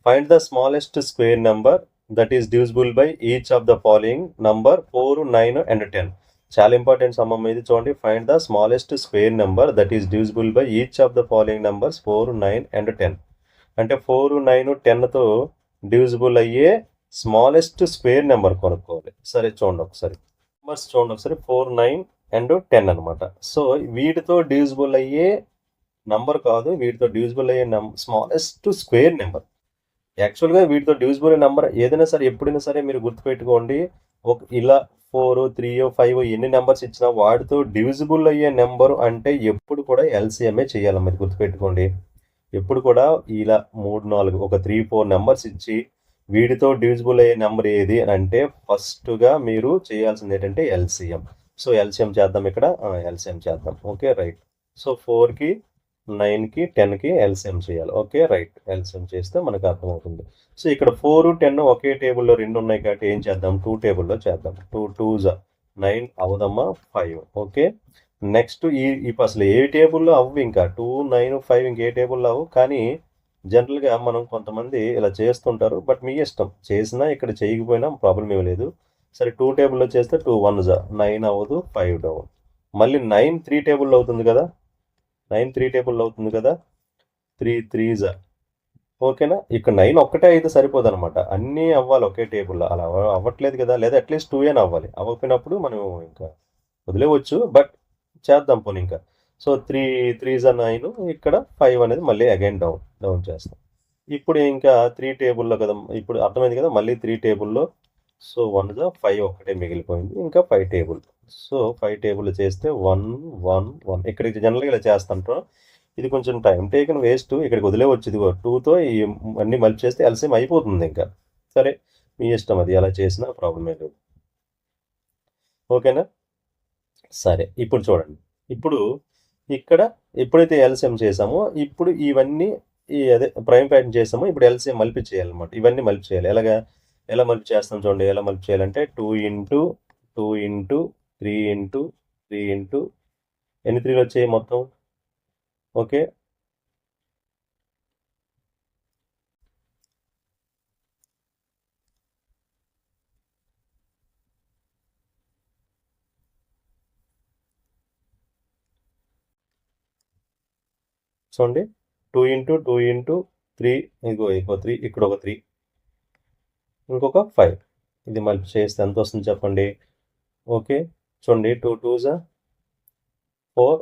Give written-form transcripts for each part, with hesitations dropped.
Find the smallest square number that is divisible by each of the following number 4, 9 and 10. చాలా important సమ్మం ఇది చూడండి. Find the smallest square number that is divisible by each of the following numbers 4, 9 and 10. అంటే 4, 9, 10తో divisible అయ్యే smallest square number కొనుక్కోవాలి. సరే చూడండి ఒకసారి numbers చూడండి ఒకసారి 4, 9 అండ్ 10 అనమాట. సో వీటితో డివిజిబుల్ అయ్యే నంబర్ కాదు, వీటితో డివిజిబుల్ అయ్యే స్మాలెస్ట్ స్క్వేర్ నెంబర్. యాక్చువల్గా వీటితో డివిజిబుల్ నెంబర్ ఏదైనా సరే ఎప్పుడైనా సరే మీరు గుర్తుపెట్టుకోండి, ఇలా 4, 3, 5 ఎన్ని నెంబర్స్ ఇచ్చినా వాటితో డివిజిబుల్ అయ్యే నెంబర్ అంటే ఎప్పుడు కూడా ఎల్సిఎంఏ చేయాలి. మీరు గుర్తుపెట్టుకోండి, ఎప్పుడు కూడా ఇలా 3, 4 ఒక 3, 4 నెంబర్స్ ఇచ్చి వీటితో డివిజిబుల్ అయ్యే నెంబర్ ఏది అని అంటే ఫస్ట్గా మీరు చేయాల్సింది ఏంటంటే ఎల్సిఎం. సో ఎల్సిఎం చేద్దాం, ఇక్కడ ఎల్సిఎం చేద్దాం. Okay right. సో 4కి 9కి 10కి ఎల్సిఎం చేయాలి. Okay right. ఎల్సిఎం చేస్తే మనకు అర్థమవుతుంది. సో ఇక్కడ 4, 10 ఒకే టేబుల్లో 2 ఉన్నాయి కాబట్టి ఏం చేద్దాం, 2 టేబుల్లో చేద్దాం. 2 2s 9 అవదమ్మా 5. ఓకే నెక్స్ట్ ఈ అసలు ఏ టేబుల్లో అవ్వు, ఇంకా 2, 9, 5 ఇంకే టేబుల్లో అవ్వు. కానీ జనరల్గా మనం కొంతమంది ఇలా చేస్తుంటారు, బట్ మీ ఇష్టం, చేసినా ఇక్కడ చేయకపోయినా ప్రాబ్లం ఏమి లేదు. సరే 2 టేబుల్లో చేస్తే 2 1s 9 అవ్వదు, 5 డౌన్. మళ్ళీ 9 3 టేబుల్లో అవుతుంది కదా, 9 3 టేబుల్లో అవుతుంది కదా, 3 3s. ఓకేనా. ఇక్కడ 9 ఒక్కటే అయితే సరిపోదు అనమాట, అన్నీ అవ్వాలి ఒకే టేబుల్లో. అలా అవ్వట్లేదు కదా, లేదా అట్లీస్ట్ 2 అయినా అవ్వాలి. అవ్వకపోయినప్పుడు మనం ఇంకా వదిలేవచ్చు, బట్ చేద్దాం పోనీ ఇంకా. సో 3 3s 9, ఇక్కడ 5 అనేది మళ్ళీ అగైన్ డౌన్ చేస్తాం. ఇప్పుడు ఇంకా 3 టేబుల్లో కదా, ఇప్పుడు అర్థమైంది కదా, మళ్ళీ 3 టేబుల్లో. సో 1s 5 ఒక్కటే మిగిలిపోయింది, ఇంకా 5 టేబుల్. సో 5 టేబుల్ చేస్తే 1 1 1. ఇక్కడికి జనరల్గా ఇలా చేస్తుంటాం. ఇది కొంచెం టైం టేకన్ వేస్ట్, ఇక్కడికి వదిలేవచ్చు. ఇది 2తో అన్నీ మళ్ళీ చేస్తే ఎల్సిఎం అయిపోతుంది ఇంకా. సరే మీ ఇష్టం, అది ఎలా చేసినా ప్రాబ్లమే లేదు. ఓకేనా. సరే ఇప్పుడు చూడండి, ఇప్పుడు ఇక్కడ ఎప్పుడైతే ఎల్సిఎం చేసామో ఇప్పుడు ఇవన్నీ అదే ప్రైమ్ ఫ్యాక్టర్ చేసామో ఇప్పుడు ఎల్సిఎం మల్పి చేయాలన్నమాట. ఇవన్నీ మల్పి చేయాలి. ఎలా మల్పి చేస్తాం చూడండి. ఎలా మల్పి చేయాలంటే 2 ఇంటూ 2 ఇంటూ 3 ఇంటూ 3 ఇంటూ ఎన్ని 3లు వచ్చాయి మొత్తం. ఓకే చూడండి, 2 ఇంటూ 2 ఇంటూ 3, ఇదిగో 3, ఇక్కడ ఒక 3, ఇంకొక 5. ఇది మళ్ళీ చేస్తే ఎంత వస్తుంది చెప్పండి. ఓకే చూడండి, 2 2s 4.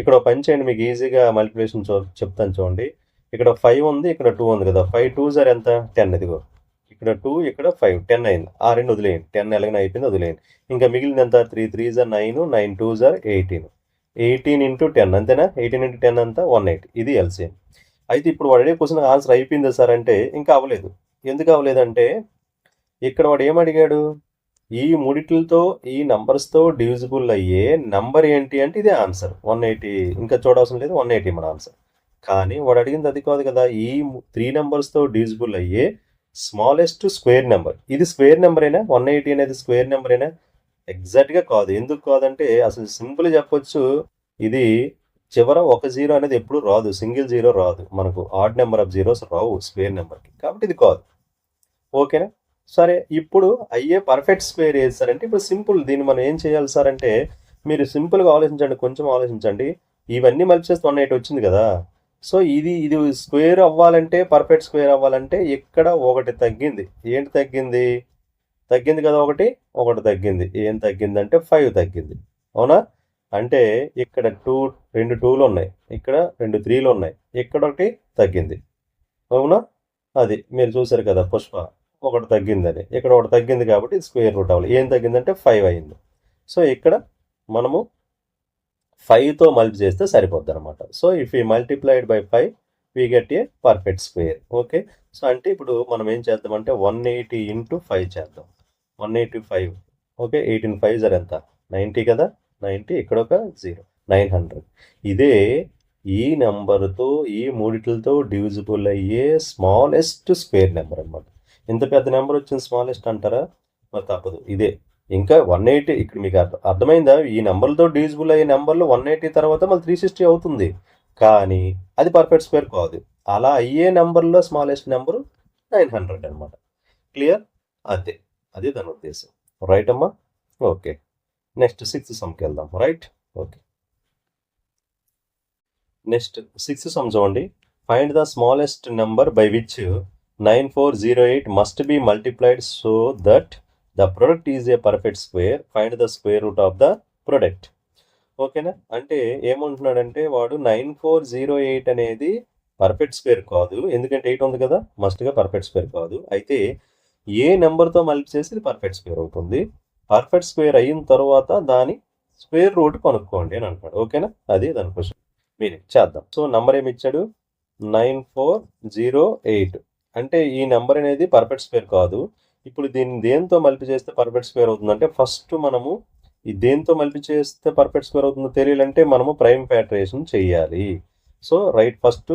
ఇక్కడ ఒక పని చేయండి, మీకు ఈజీగా మల్టిప్లికేషన్ చెప్తాను చూడండి. ఇక్కడ 5 ఉంది, ఇక్కడ 2 ఉంది కదా, 5 2s ఎంత 10. ఇదిగో ఇక్కడ 2, ఇక్కడ 5, 10 అయింది. ఆ 2 వదిలేయండి, 10 ఎలాగైనా అయిపోయింది, వదిలేయండి. ఇంకా మిగిలింది ఎంత, 3 3s 9, 9 2s 18. 18 ఇంటూ 10 అంతేనా, 18 ఇంటూ 10 అంతా 180. ఇది ఎల్సిఎం. అయితే ఇప్పుడు వాడు అడిగే క్వశ్చన్ ఆన్సర్ అయిపోయిందా సార్ అంటే ఇంకా అవ్వలేదు. ఎందుకు అవ్వలేదంటే ఇక్కడ వాడు ఏమడిగాడు, ఈ మూడిట్లతో ఈ నంబర్స్తో డివిజిబుల్ అయ్యే నంబర్ ఏంటి అంటే ఇదే ఆన్సర్ 180. ఇంకా చూడవలసిన లేదు, 180 మన ఆన్సర్. కానీ వాడు అడిగింది అది కాదు కదా, ఈ 3 నెంబర్స్తో డివిజిబుల్ అయ్యే స్మాలెస్ట్ స్క్వేర్ నెంబర్. ఇది స్క్వేర్ నెంబరేనా, 180 అనేది స్క్వేర్ నెంబరేనా? ఎగ్జాక్ట్గా కాదు. ఎందుకు కాదంటే అసలు సింపుల్ చెప్పొచ్చు, ఇది చివర ఒక 0 అనేది ఎప్పుడు రాదు, సింగిల్ 0 రాదు మనకు, odd number of zeros Rao square నెంబర్కి, కాబట్టి ఇది కాదు. ఓకేనా. సరే ఇప్పుడు అయ్యే పర్ఫెక్ట్ స్క్వేర్ ఏది సార్ అంటే ఇప్పుడు సింపుల్. దీన్ని మనం ఏం చేయాలి సార్ అంటే మీరు సింపుల్గా ఆలోచించండి, కొంచెం ఆలోచించండి. ఇవన్నీ మళ్ళీ చేస్తే 180 వచ్చింది కదా. సో ఇది స్క్వేర్ అవ్వాలంటే, పర్ఫెక్ట్ స్క్వేర్ అవ్వాలంటే ఇక్కడ ఒకటి తగ్గింది. ఏంటి తగ్గింది కదా, ఒకటి తగ్గింది. ఏం తగ్గిందంటే 5 తగ్గింది. అవునా. అంటే ఇక్కడ 2 2లు ఉన్నాయి, ఇక్కడ 2 3లు ఉన్నాయి, ఇక్కడ ఒకటి తగ్గింది. అవునా. అది మీరు చూసారు కదా, పుష్ప ఒకటి తగ్గిందని, ఇక్కడ ఒకటి తగ్గింది కాబట్టి స్క్వేర్ రూట్ అవ్వాలి. ఏం తగ్గిందంటే 5 అయింది. సో ఇక్కడ మనము 5తో మల్టిప్లై చేస్తే సరిపోద్ది అనమాట. సో ఇఫ్ ఈ multiplied by 5 we get a perfect square. Okay. So అంటే ఇప్పుడు మనం ఏం చేద్దామంటే 180 ఇంటూ 5 చేద్దాం. 185. ఓకే 18 5s ఎంత 90 కదా, 90, ఇక్కడ ఒక 0, 900. ఇదే ఈ నెంబర్తో ఈ మూడిట్లతో డివిజిబుల్ అయ్యే స్మాలెస్ట్ స్క్వేర్ నెంబర్ అనమాట. ఇంత పెద్ద నెంబర్ వచ్చింది స్మాలెస్ట్ అంటారా, మరి తప్పదు. ఇదే ఇంకా 180. ఇక్కడ మీకు అర్థమైందా, ఈ నెంబర్లతో డివిజిబుల్ అయ్యే నెంబర్లు 180 తర్వాత మళ్ళీ 360 అవుతుంది. కానీ అది పర్ఫెక్ట్ స్క్వేర్ కాదు. అలా అయ్యే నెంబర్లో స్మాలెస్ట్ నెంబరు 900 అనమాట. క్లియర్? అంతే, అది దాని ఉద్దేశం. రైట్ అమ్మా? ఓకే, నెక్స్ట్ 6th సమ్కి వెళ్దాం. Right, okay. Next 6th sum చూడండి. Find the smallest number by which 9408 must be multiplied so that the product is a perfect square. Find the square root of the product. ఓకేనా? అంటే ఏమంటున్నాడంటే వాడు 9408 అనేది perfect square కాదు, ఎందుకంటే 8 ఉంది కదా, మస్ట్గా పర్ఫెక్ట్ స్క్వేర్ కాదు. అయితే ఏ నెంబర్తో మల్టిప్లై చేసి ఇది పర్ఫెక్ట్ స్క్వేర్ అవుతుంది. పర్ఫెక్ట్ స్క్వేర్ అయిన తర్వాత దాని స్క్వేర్ రూట్ కనుక్కోండి అని అంటాడు. ఓకేనా? అది దాని క్వశ్చన్ మీనింగ్. చేద్దాం. సో నంబర్ ఏమి ఇచ్చాడు? 9408. అంటే ఈ నెంబర్ అనేది పర్ఫెక్ట్ స్క్వేర్ కాదు. ఇప్పుడు దీన్ని దేంతో మల్టిప్లై చేస్తే పర్ఫెక్ట్ స్క్వేర్ అవుతుందంటే ఫస్ట్ మనము ఈ దేంతో మల్టిప్లై చేస్తే పర్ఫెక్ట్ స్క్వేర్ అవుతుందో తెలియాలంటే మనము ప్రైమ్ ఫ్యాక్టరైజేషన్ చేయాలి. So right, first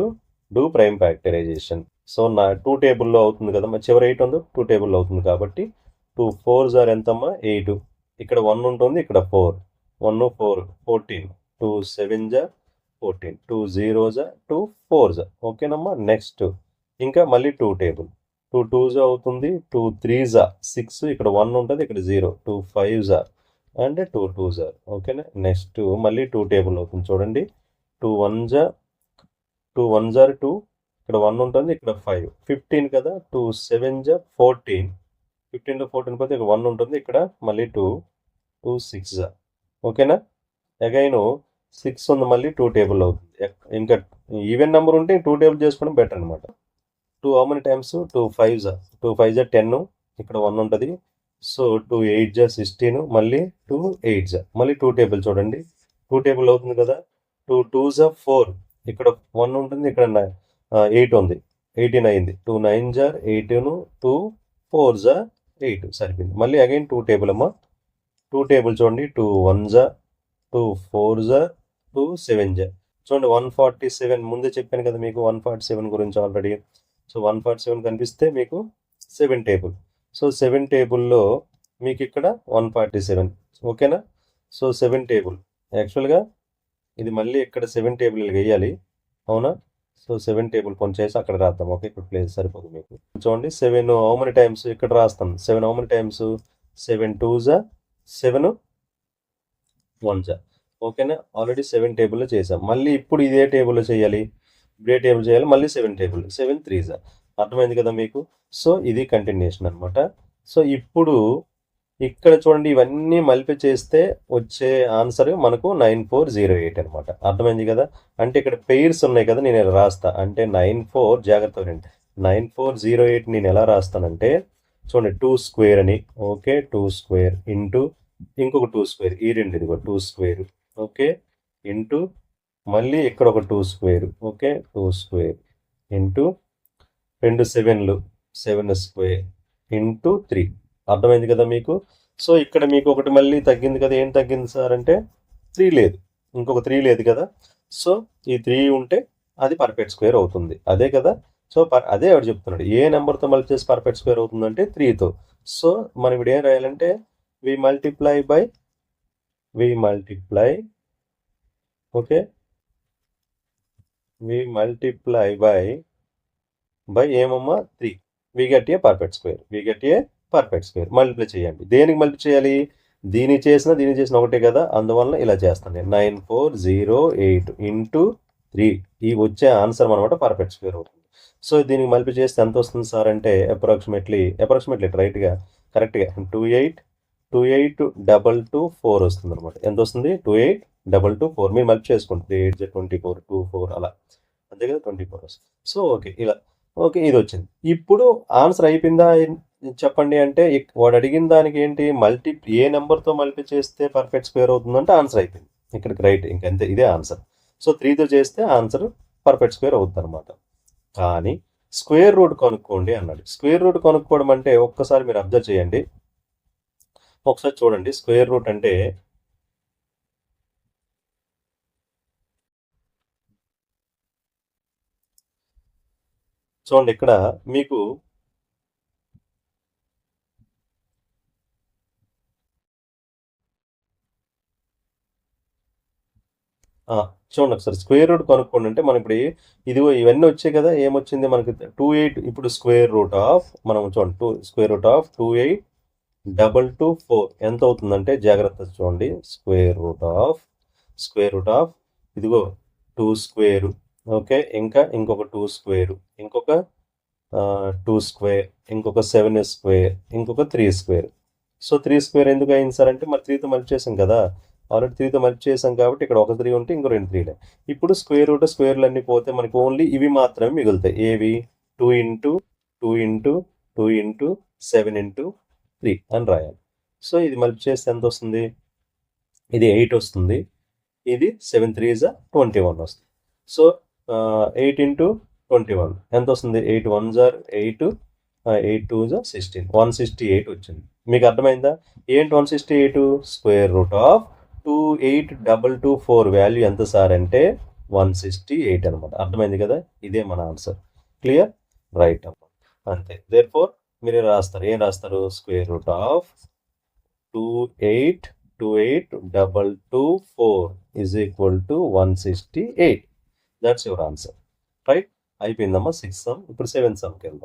do prime factorisation. So నా 2 టేబుల్లో అవుతుంది కదా, మరి చివరి 8 ఉందో 2 టేబుల్లో అవుతుంది కాబట్టి 2 4s ఆర్ ఎంతమ్మా 8. ఇక్కడ 1 ఉంటుంది, ఇక్కడ 4. 1 4 14. 2 7s 14. 2 0s 2 4s. ఓకేనమ్మా? నెక్స్ట్ ఇంకా మళ్ళీ 2 టేబుల్. 2 2s అవుతుంది, 2 3s 6. ఇక్కడ 1 ఉంటుంది, ఇక్కడ 0. 2 5s అండ్ 2 2s. ఓకేనా? నెక్స్ట్ మళ్ళీ 2 టేబుల్ అవుతుంది చూడండి. 2 1s 2 1s 2. ఇక్కడ 1 ఉంటుంది, ఇక్కడ 5. 15 కదా. 2 7s 14. 15 to 14 పోతే ఇక్కడ 1 ఉంటుంది, ఇక్కడ మళ్ళీ 2 2 6s. ఓకేనా? అగైన్ 6 ఉంది, మళ్ళీ 2 టేబుల్ అవుతుంది. ఇంకా ఈవెన్ నెంబర్ ఉంటే 2 టేబుల్ చేసుకోవడం బెటర్ అనమాట. 2 how many times? 2 5s. 2 5s 10. ఇక్కడ 1 ఉంటుంది. So 2 8s 16. మళ్ళీ 2 8s. మళ్ళీ 2 టేబుల్ చూడండి. 2 టేబుల్ అవుతుంది కదా. 2 2s 4. ఇక్కడ 1 ఉంటుంది, ఇక్కడ 8 ఉంది. 18 అయింది. 2 9s 18. 2 4s 8. సరిపోయింది. మళ్ళీ అగైన్ 2 టేబుల్ అమ్మా. 2 టేబుల్ చూడండి. 2 1s 2 4s 2 7s. చూడండి 147. ముందే చెప్పాను కదా మీకు 147 గురించి ఆల్రెడీ. సో 147 కనిపిస్తే మీకు 7 టేబుల్. సో 7 టేబుల్లో మీకు ఇక్కడ 147. ఓకేనా? సో 7 టేబుల్ యాక్చువల్గా ఇది మళ్ళీ ఇక్కడ 7 టేబుల్ వేయాలి, అవునా? సో 7 టేబుల్ కొంచెం చేసి అక్కడ రాద్దాం. ఓకే, ఇక్కడ ప్లేస్ సరిపోదు మీకు. చూడండి 7 how many times ఇక్కడ రాస్తాం. 7 how many times? 7 2s 7 1s. ఓకేనా? ఆల్రెడీ 7 టేబుల్లో చేసాం. మళ్ళీ ఇప్పుడు ఇదే టేబుల్లో చేయాలి. ఇదే టేబుల్ చేయాలి, మళ్ళీ 7 టేబుల్. 7 3s. అర్థమైంది కదా మీకు? సో ఇది కంటిన్యూషన్ అనమాట. సో ఇప్పుడు ఇక్కడ చూడండి, ఇవన్నీ మల్టిప్లై చేస్తే వచ్చే ఆన్సర్ మనకు 9408 అనమాట. అర్థమైంది కదా? అంటే ఇక్కడ పెయిర్స్ ఉన్నాయి కదా, నేను ఇలా రాస్తా. అంటే 94, జాగ్రత్త వినండి, 9408 నేను ఎలా రాస్తానంటే చూడండి 2 స్క్వేర్ అని. ఓకే, 2 స్క్వేర్ ఇంటూ ఇంకొక 2 స్క్వేర్, ఈ రెండు ఇదిగో 2 స్క్వేర్. ఓకే, ఇంటూ మళ్ళీ ఇక్కడ ఒక 2 square. Okay, 2 square into 2 7లు 7 square into 3. అర్థమైంది కదా మీకు? సో ఇక్కడ మీకు ఒకటి మళ్ళీ తగ్గింది కదా. ఏం తగ్గింది సార్ అంటే 3 లేదు, ఇంకొక 3 లేదు కదా. సో ఈ 3 ఉంటే అది పర్ఫెక్ట్ స్క్వేర్ అవుతుంది. అదే కదా. సో అదే ఎవరు చెప్తున్నాడు, ఏ నెంబర్తో మల్టిప్లై చేసి పర్ఫెక్ట్ స్క్వేర్ అవుతుందంటే 3తో. సో మనం ఇప్పుడు ఏం రాయాలంటే we multiply okay, we multiply by ఏమమ్మా 3. We get a perfect square. Multiply చేయండి. దేనికి మల్టిప్లై చేయాలి? దీని చేసిన ఒకటే కదా, అందువల్ల ఇలా చేస్తాను నేను. 9408 ఇంటూ 3. ఈ వచ్చే ఆన్సర్ అనమాట పర్ఫెక్ట్ స్క్వేర్ అవుతుంది. సో దీనికి మల్టిప్లై చేస్తే ఎంత వస్తుంది సార్ అంటే అప్రాక్సిమేట్లీ రైట్గా కరెక్ట్గా 282224 వస్తుంది అనమాట. ఎంత వస్తుంది? 28224. మీరు మల్టిప్లై చేసుకోండి. 3 8 24, 24 అలా, అంతే కదా, 24 వస్తుంది. సో ఓకే, ఇలా ఓకే, ఇది వచ్చింది. ఇప్పుడు ఆన్సర్ అయిపోయిందా చెప్పండి అంటే వాడు అడిగిన దానికి ఏంటి, ఏ నెంబర్తో మల్టిప్లై చేస్తే పర్ఫెక్ట్ స్క్వేర్ అవుతుందంటే ఆన్సర్ అయిపోయింది ఇక్కడికి. రైట్, ఇంకంతే, ఇదే ఆన్సర్. సో 3తో చేస్తే ఆన్సర్ పర్ఫెక్ట్ స్క్వేర్ అవుతుంది అనమాట. కానీ స్క్వేర్ రూట్ కనుక్కోండి అన్నాడు. స్క్వేర్ రూట్ కనుక్కోవడం అంటే ఒక్కసారి మీరు అబ్జర్వ్ చేయండి, ఒకసారి చూడండి. స్క్వేర్ రూట్ అంటే చూడండి, ఇక్కడ మీకు చూడండి ఒకసారి స్క్వేర్ రూట్ కనుక్కోండి అంటే మనం ఇప్పుడు ఇదిగో ఇవన్నీ వచ్చాయి కదా, ఏమొచ్చింది మనకి 28. ఇప్పుడు స్క్వేర్ రూట్ ఆఫ్ మనం చూడండి స్క్వేర్ రూట్ ఆఫ్ 28 ఎంత అవుతుందంటే జాగ్రత్త చూడండి, స్క్వేర్ రూట్ ఆఫ్ ఇదిగో 2 స్క్వేరు, ఓకే, ఇంకా ఇంకొక 2 స్క్వేరు, ఇంకొక 2 స్క్వేర్, ఇంకొక 7 స్క్వేర్, ఇంకొక 3 స్క్వేర్. సో 3 స్క్వేర్ ఎందుకు అయింది సార్ అంటే మరి 3తో మల్టి చేసాం కదా, ఆల్రెడీ 3తో మల్టి చేసాం కాబట్టి ఇక్కడ ఒక 3 ఉంటే ఇంకో 2 3లే. ఇప్పుడు స్క్వేర్ రూట్ స్క్వేర్లు అన్నీ పోతే మనకి ఓన్లీ ఇవి మాత్రమే మిగులుతాయి. ఏవి? 2 ఇంటూ 2 ఇంటూ 2 ఇంటూ 7 ఇంటూ 3 అని రాయాలి. సో ఇది మల్టి చేస్తే ఎంత వస్తుంది? ఇది 8 వస్తుంది, ఇది 7 3 21 వస్తుంది. సో 8 ఇంటూ 21 ఎంత వస్తుంది? 8 1 8, 8 2 16, 168 వచ్చింది. మీకు అర్థమైందా? ఏంటి 168? స్క్వేర్ రూట్ ఆఫ్ 28,224 వాల్యూ ఎంత సార్ అంటే 168 అనమాట. అర్థమైంది కదా? ఇదే మన ఆన్సర్. క్లియర్? రైట్ అమ్మ, అంతే. దేర్ఫోర్ మీరు ఏం రాస్తారు? Square root of 28,224 is equal to 168. That's your answer. Right? అయిపోయిందమ్మా 6th సమ్. ఇప్పుడు 7th సమ్కి వెళ్దాం.